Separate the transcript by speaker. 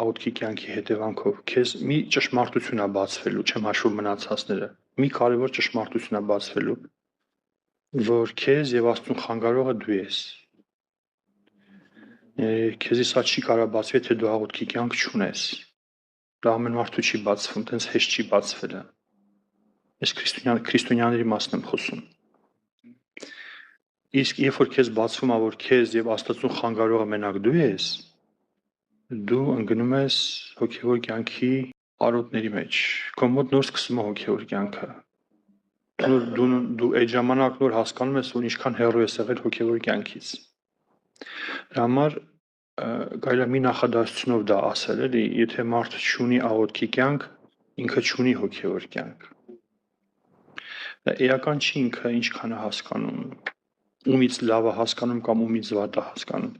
Speaker 1: աղոթքի կյանքի հետևանքով քեզ մի ճշմարտություն է բացվելու, չեմ հաշվում մնացածները, մի կարևոր ճշմարտություն է բացվելու, որ քեզ եւ Աստծուն խանգարողը դու ես։ Քեզի սա չի կարող բացվի, եթե դու աղոթքի կյանք չունես։ Դա ամեն մարդու չի բացվում, տենց հեշտ չի բացվել։ Ես քրիստոնյաների մասն եմ խոսում։ Իսկ երբ որ քեզ բացվում է, որ քեզ եւ Աստծուն խանգարողը մենակ դու ես, դու ընկնում ես հոգեվոր կյանքի արոտների մեջ։ Քո մոտ նոր սկսում է հոգեվոր կյանքը։ Դու այդ ժամանակ նոր հասկանում ես, որ ինչքան հեռու ես եղել հոգեվոր կյանքից։ Դրա համար կարելի է մի նախադասությունով դա ասել, էլի, եթե մարդ չունի աղոթքի կյանք, ինքը չունի հոգեվոր կյանք։ Դա էական չի ինքը ինչքան է հասկանում, ումից լավ է հասկանում կամ ումից վատ է հասկանում։